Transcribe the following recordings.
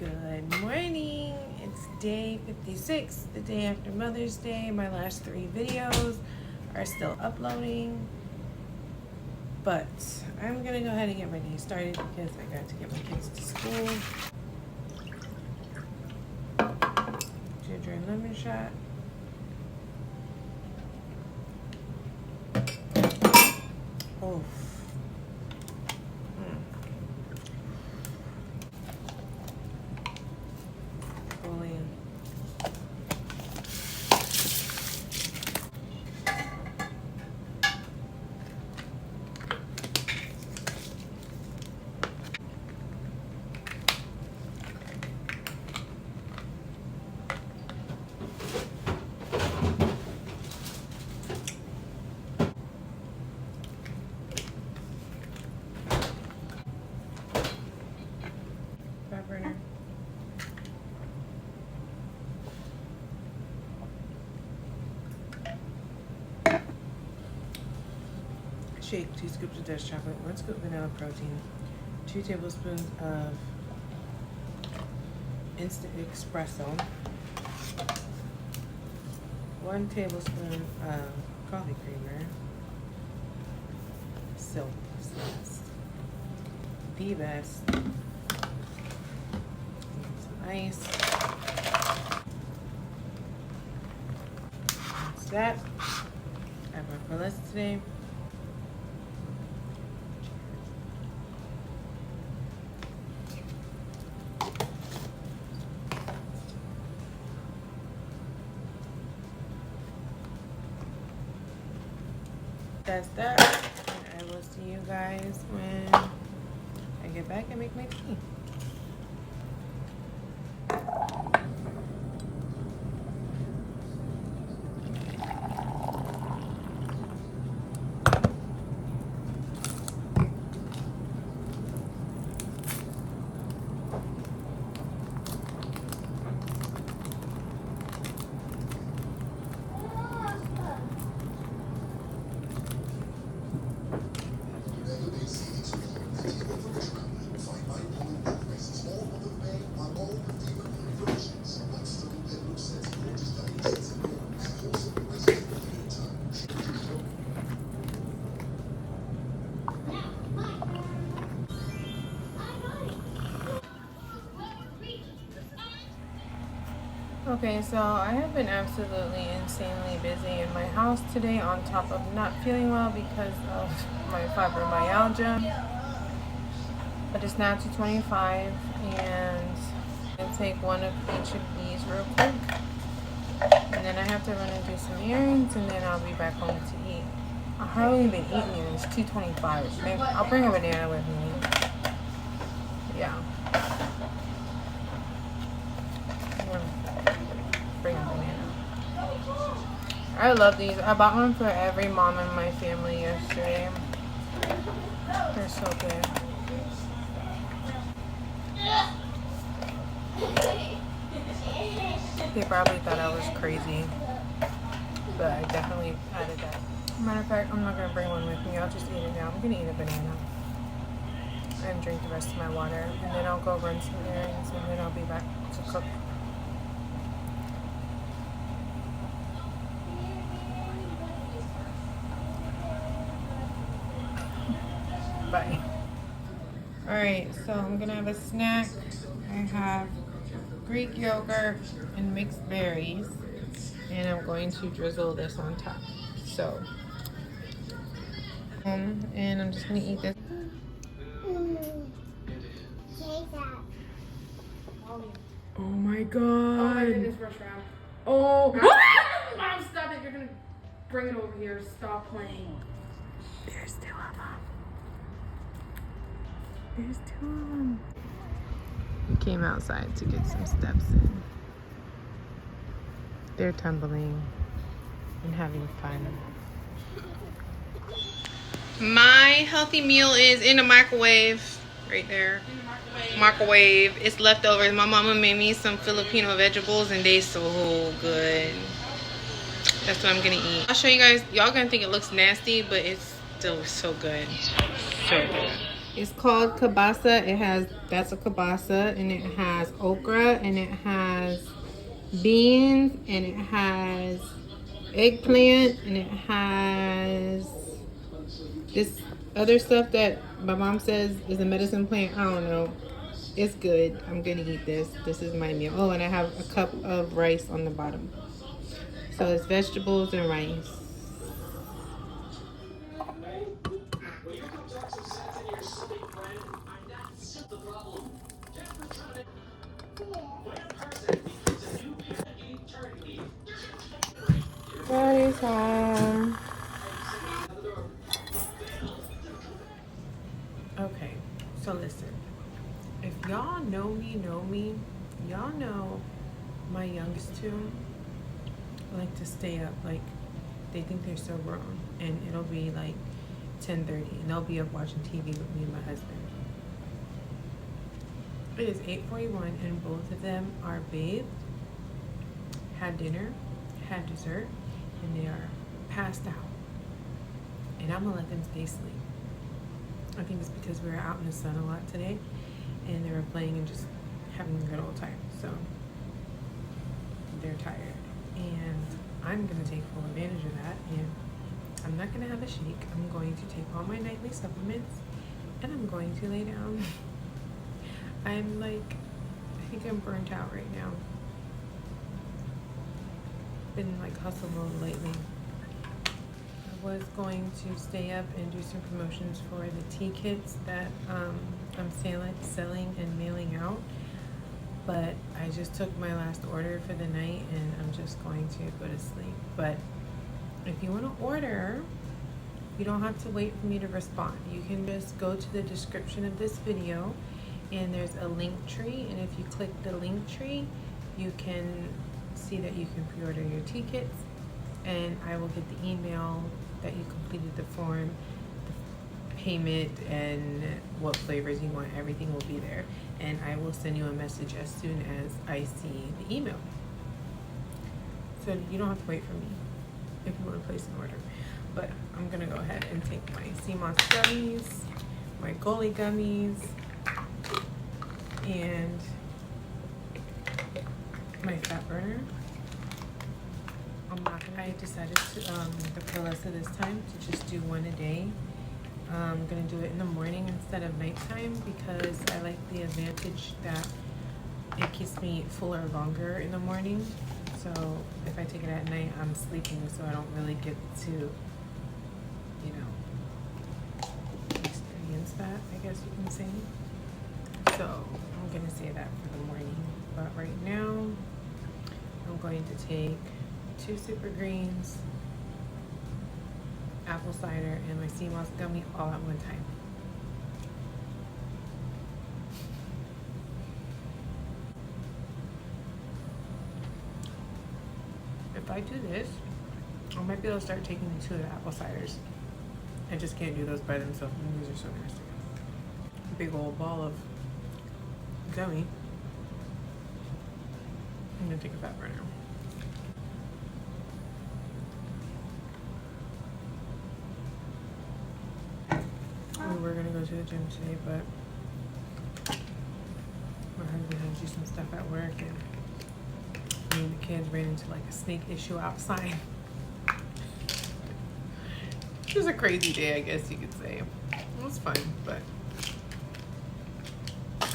Good morning. It's day 56, the day after Mother's Day. My last 3 videos are still uploading, but I'm gonna go ahead and get my day started because I got to get my kids to school. Ginger and lemon shot. Oh. Burner. Shake 2 scoops of Dutch chocolate, 1 scoop vanilla protein, 2 tablespoons of instant espresso, 1 tablespoon of coffee creamer, silk, the best. Nice. That's that. I have my list today. That's that. And I will see you guys when I get back and make my tea. Okay, so I have been absolutely insanely busy in my house today on top of not feeling well because of my fibromyalgia. But it's now 2:25 and I'll take one of each of these real quick. And then I have to run and do some errands and then I'll be back home to eat. I've hardly been eating and it's 2:25. Maybe I'll bring a banana with me. Yeah. Bring a banana. I love these. I bought one for every mom in my family yesterday. They're so good. They probably thought I was crazy, but I definitely added that. Matter of fact, I'm not gonna bring one with me. I'll just eat it now. I'm gonna eat a banana and drink the rest of my water, and then I'll go run some errands, and then I'll be back to cook. Bye. Alright, so I'm gonna have a snack. I have Greek yogurt and mixed berries, and I'm going to drizzle this on top. So, and I'm just gonna eat this. Oh my god. Oh my goodness, rush round. Oh. Mom, stop it. You're gonna bring it over here. Stop playing. There's 2 of them. There's 2 of them. We came outside to get some steps in. They're tumbling and having fun. My healthy meal is in the microwave. Right there. Microwave. It's leftovers. My mama made me some Filipino vegetables and they so good. That's what I'm gonna eat. I'll show you guys. Y'all gonna think it looks nasty, but it's still so good. So good. It's called kielbasa. That's a kielbasa, and it has okra, and it has beans, and it has eggplant, and it has this other stuff that my mom says is a medicine plant. I don't know. It's good. I'm gonna eat this. This is my meal. Oh, and I have a cup of rice on the bottom. So it's vegetables and rice. Party time. Okay, so listen. If y'all know me, y'all know my youngest two like to stay up. Like, they think they're so grown. And it'll be like 10:30, and they'll be up watching TV with me and my husband. It is 8:41, and both of them are bathed, had dinner, had dessert, and they are passed out. And I'm gonna let them stay asleep. I think it's because we were out in the sun a lot today, and they were playing and just having a good old time. So they're tired, and I'm gonna take full advantage of that. And I'm not gonna have a shake. I'm going to take all my nightly supplements, and I'm going to lay down. I'm like, I think I'm burnt out right now. Been like hustle mode lately. I was going to stay up and do some promotions for the tea kits that I'm selling and mailing out, but I just took my last order for the night, and I'm just going to go to sleep. But if you want to order, you don't have to wait for me to respond. You can just go to the description of this video, and there's a link tree, and if you click the link tree, you can see that you can pre-order your tea kits, and I will get the email that you completed the form, the payment, and what flavors you want. Everything will be there, and I will send you a message as soon as I see the email. So you don't have to wait for me if you want to place an order. But I'm gonna go ahead and take my CMOS gummies, my Goli gummies, and my fat burner. I decided to, the Prolessa this time, to just do one a day. I'm gonna do it in the morning instead of nighttime, because I like the advantage that it keeps me fuller longer in the morning. So if I take it at night, I'm sleeping, so I don't really get to, you know, experience that, I guess you can say. So I'm gonna say that for the morning. But right now, I'm going to take 2 super greens, apple cider, and my CMOS gummy all at one time. If I do this, I might be able to start taking 2 of the apple ciders. I just can't do those by themselves. These are so nasty. A big old ball of gummy. I'm gonna take a fat burner. We're gonna go to the gym today, but my husband had to do some stuff at work, and me and the kids ran into like a snake issue outside. It was a crazy day, I guess you could say. It was fun, but I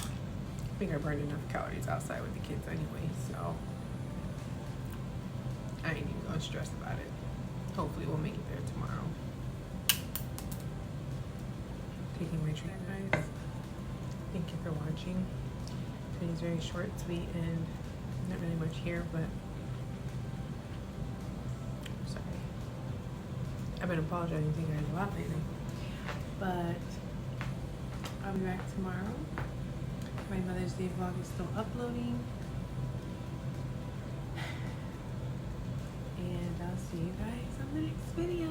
think I burned enough calories outside with the kids anyway, so I ain't even gonna stress about it. Hopefully we'll make it there tomorrow. Taking my treat, guys. Thank you for watching. Today's very short, sweet, and not really much here, but sorry. I've been apologizing to you guys a lot lately. But I'll be back tomorrow. My Mother's Day vlog is still uploading. And I'll see you guys on the next video.